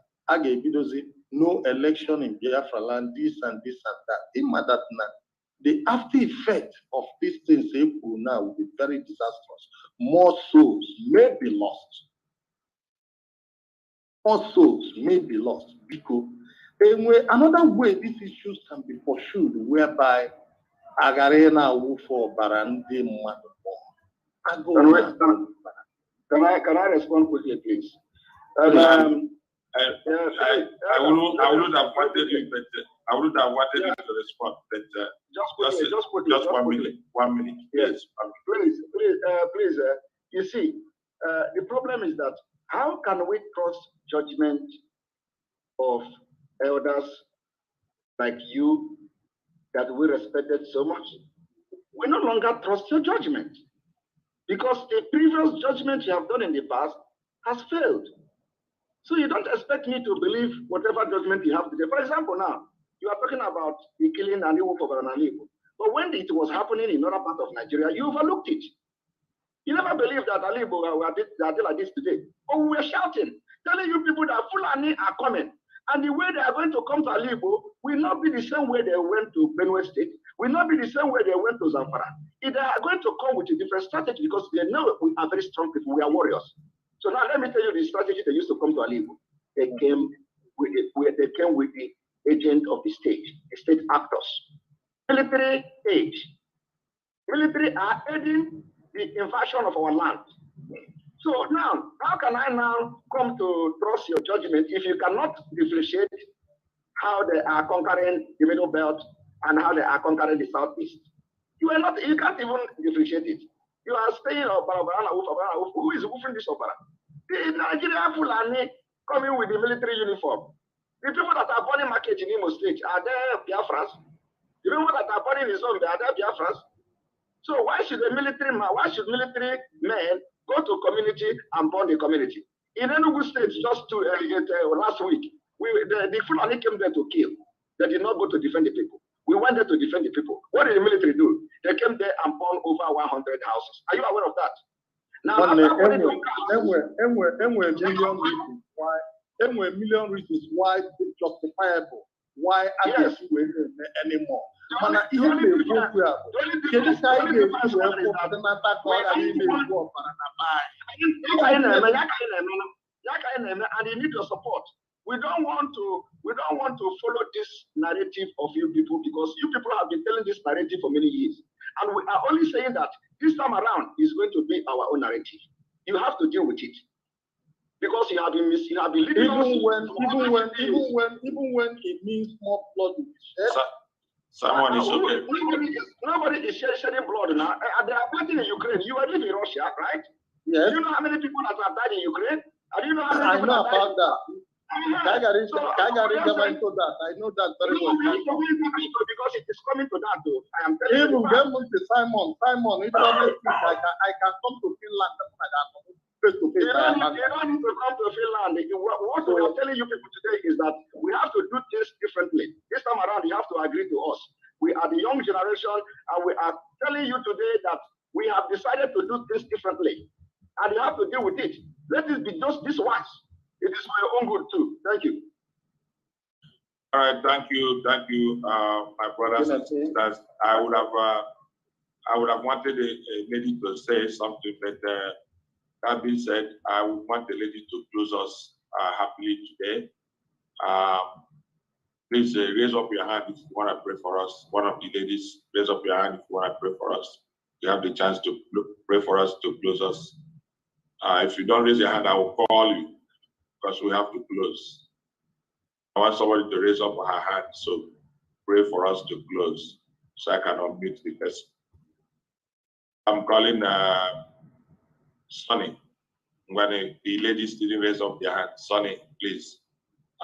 E: no election in Biafra land, this and that. In that now, the after effect of these things now will be very disastrous. More souls may be lost. More souls may be lost because another way these issues can be pursued, whereby Agarena will for Barandi
A: Can I respond quickly, please?
B: I wouldn't have wanted you, but I wouldn't have wanted you to respond. But
A: just quickly.
B: 1 minute.
A: Yes, please. You see, the problem is that how can we trust judgment of elders like you that we respected so much? We no longer trust your judgment because the previous judgment you have done in the past has failed. So you don't expect me to believe whatever judgment you have today. For example, now, you are talking about the killing and the wolf of Alibo. But when it was happening in other parts of Nigeria, you overlooked it. You never believed that Alibo are like this today. But we were shouting, telling you people that Fulani are coming. And the way they are going to come to Alibo will not be the same way they went to Benue State, will not be the same way they went to Zamfara. They are going to come with a different strategy because they know we are very strong people, we are warriors. So now let me tell you the strategy they used to come to Alibo. They came with the agent of the state actors. Military age. Military are aiding the invasion of our land. So now, how can I now come to trust your judgment if you cannot differentiate how they are conquering the Middle Belt and how they are conquering the Southeast? You can't even differentiate it. You are saying who is woofing this opera? The Nigerian Fulani coming with the military uniform. The people that are burning market in Imo State, are there Biafrans? The people that are burning in Zombe, are there Biafrans? So why should military men go to community and burn the community? In Enugu State, just last week, the Fulani came there to kill. They did not go to defend the people. We went there to defend the people. What did the military do? They came there and burned over 100 houses. Are you aware of that? Now,
E: million reasons why it's justifiable. Why others anymore?
A: And you need your support. We don't want to follow this narrative of you people because you people have been telling this narrative for many years. And we are only saying that this time around is going to be our own narrative. You have to deal with it. Because you have been leading
E: even when it means more blood will be shed.
B: Someone is okay.
A: Nobody is shedding blood now. They are fighting in Ukraine. You are living in Russia, right?
E: Yes.
A: Do you know how many people that have died in Ukraine? And do you know how many
E: I
A: people
E: know
A: that
E: about that.
A: I
E: Into that. I know that very well.
A: Because it is coming to that though. I am telling
E: you.
A: Even
E: Simon, if you don't make I can come to Finland.
A: You don't need to come to Finland. What we are telling you people today is that we have to do this differently. This time around, you have to agree to us. We are the young generation, and we are telling you today that we have decided to do things differently. And you have to deal with it. Let it be just this once. It is for your own good too. Thank you.
B: All right, thank you, my brothers and sisters. I would have wanted a lady to say something, but that being said, I would want the lady to close us happily today. Please raise up your hand if you want to pray for us. One of the ladies, raise up your hand if you want to pray for us. You have the chance to pray for us to close us. If you don't raise your hand, I will call you because we have to close. I want somebody to raise up her hand, so pray for us to close so I can unmute the person. I'm calling Sonny. When the ladies didn't raise up their hand, Sonny, please.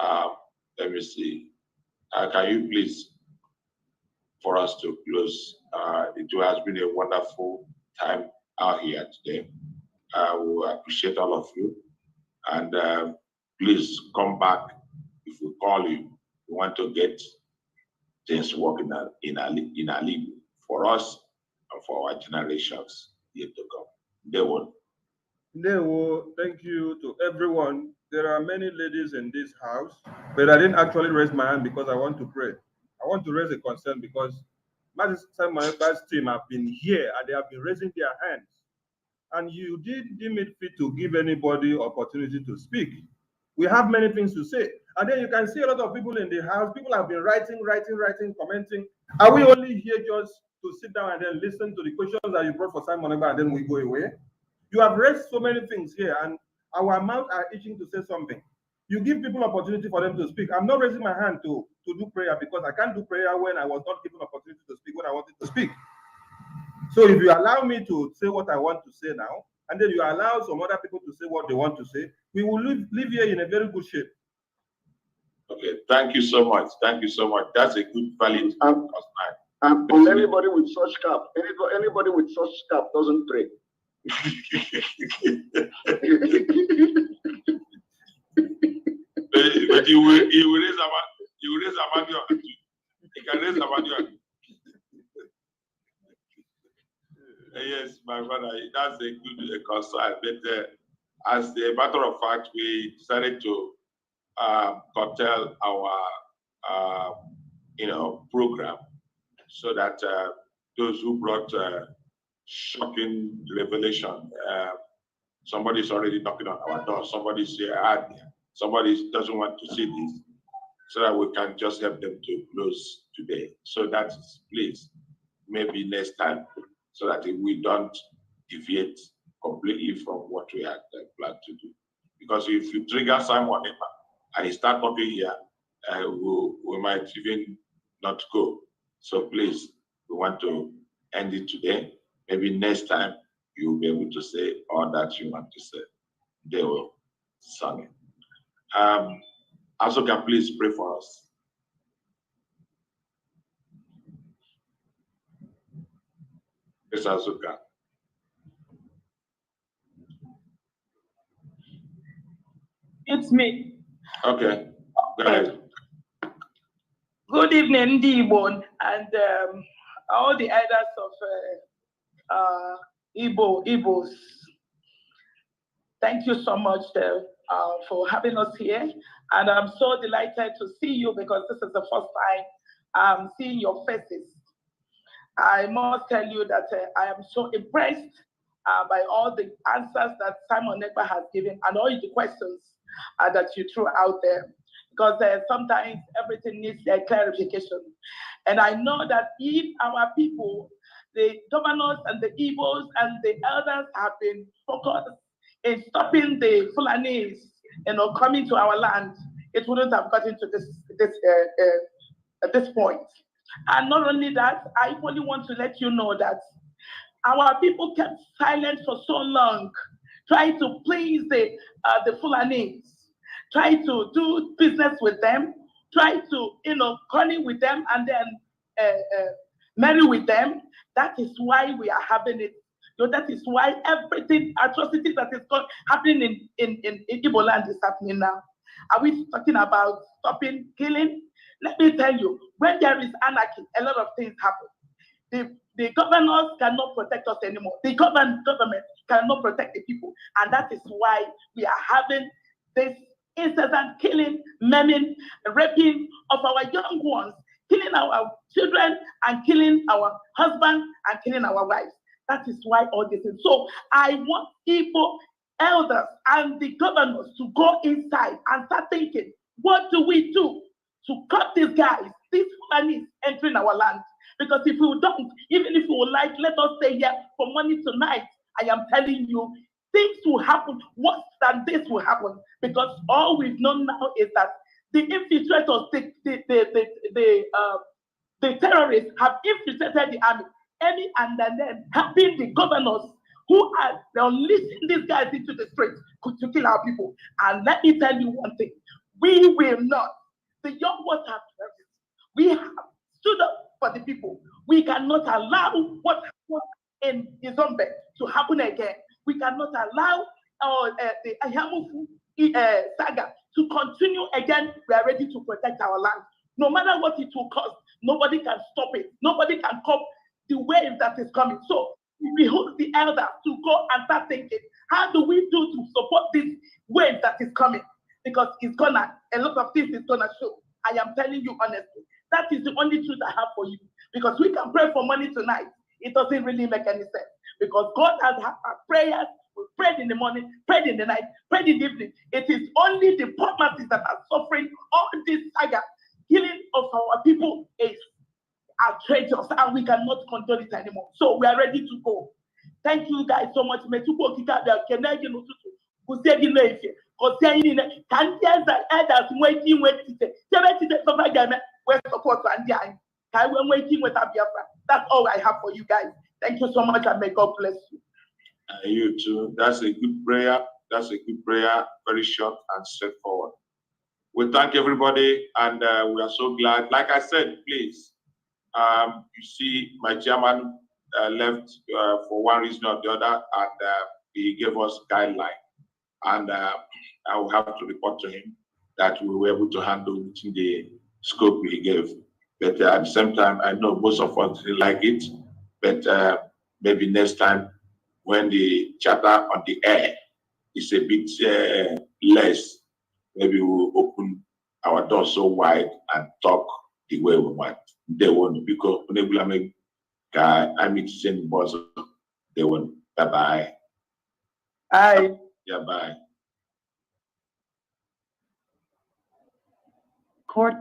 B: Let me see. Can you please, for us to close? It has been a wonderful time out here today. We appreciate all of you. And please come back if we call you. We want to get things working in our league for us and for our generations yet to come. They will.
F: Thank you to everyone. There are many ladies in this house, but I didn't actually raise my hand because I want to pray. I want to raise a concern because Simon Ekpa's team have been here and they have been raising their hands. And you didn't deem it fit to give anybody opportunity to speak. We have many things to say. And then you can see a lot of people in the house. People have been writing, commenting. Are we only here just to sit down and then listen to the questions that you brought for Simon Ekpa and then we go away? You have raised so many things here and our mouths are itching to say something. You give people opportunity for them to speak. I'm not raising my hand to do prayer because I can't do prayer when I was not given opportunity to speak when I wanted to speak. So if you allow me to say what I want to say now, and then you allow some other people to say what they want to say, we will live here in a very good shape.
B: Okay, thank you so much. Thank you so much. That's a good, valid concern.
A: And anybody with such cap, anybody with such cap doesn't pray.
B: But you will raise Amadio. You can raise Amadio. Yes, my brother, that's a good concern. But as a matter of fact, we decided to curtail our program so that those who brought shocking revelation, somebody's already knocking on our door. Somebody's here, somebody doesn't want to see this, so that we can just help them to close today. So that is, please, maybe next time, so that we don't deviate completely from what we had planned to do. Because if you trigger Simon Ekpa and he start talking here, we might even not go. So please, we want to end it today. Maybe next time you'll be able to say all that you want to say. They will sing it. Asoka, please pray for us. Yes, Asoka.
G: It's me.
B: Okay, go ahead.
G: Good evening, Igbo, and all the elders of Igbos. Thank you so much for having us here, and I'm so delighted to see you because this is the first time I'm seeing your faces. I must tell you that I am so impressed by all the answers that Simon Ekpa has given and all the questions that you threw out there, because sometimes everything needs a clarification. And I know that if our people, the governors and the Igbos and the elders have been focused in stopping the Fulanis, coming to our land, it wouldn't have gotten to this point. And not only that, I only want to let you know that our people kept silent for so long, trying to please the Fulanis, try to do business with them, try to, cunning with them, and then marry with them. That is why we are having it. So that is why everything, atrocities that is happening in Igbo land is happening now. Are we talking about stopping killing? Let me tell you, when there is anarchy, a lot of things happen. The governors cannot protect us anymore. The government cannot protect the people. And that is why we are having this incessant killing, maiming, raping of our young ones, killing our children and killing our husbands and killing our wives. That is why all this is. So I want people, elders and the governors to go inside and start thinking, what do we do to cut these guys, these Fulanis entering our land? Because if we don't, even if we would like, let us stay here for money tonight, I am telling you, things will happen, worse than this will happen. Because all we've known now is that the infiltrators, the terrorists have infiltrated the army, and then helping the governors who are unleashing these guys into the streets to kill our people. And let me tell you one thing, we will not. The young ones have we have stood up for the people. We cannot allow what happened in Izombe to happen again. We cannot allow the Ayamufu saga to continue again. We are ready to protect our land. No matter what it will cost, nobody can stop it. Nobody can cope the wave that is coming. So we hope the elders to go and start thinking, how do we do to support this wave that is coming? Because it's gonna, a lot of things is gonna show. I am telling you honestly, that is the only truth I have for you. because we can pray for money tonight. It doesn't really make any sense because God has had our prayers. We prayed in the morning, prayed in the night, prayed in the evening. It is only the poor masses that are suffering all this saga. Killing of our people is outrageous and we cannot condone it anymore. So we are ready to go. Thank you guys so much. That's all I have for you guys. Thank you so much and may God bless you.
B: You too. That's a good prayer. That's a good prayer. Very short and straightforward. We thank everybody and we are so glad. Like I said, please, you see my chairman left for one reason or the other and he gave us guideline. And I will have to report to him that we were able to handle within the scope he gave. But at the same time, I know most of us didn't like it, but maybe next time when the chatter on the air is a bit less, maybe we'll open our door so wide and talk the way we want. They won't, because I meet same boss, they won't. Bye-bye.
G: Bye.
B: Yeah, bye.
H: Court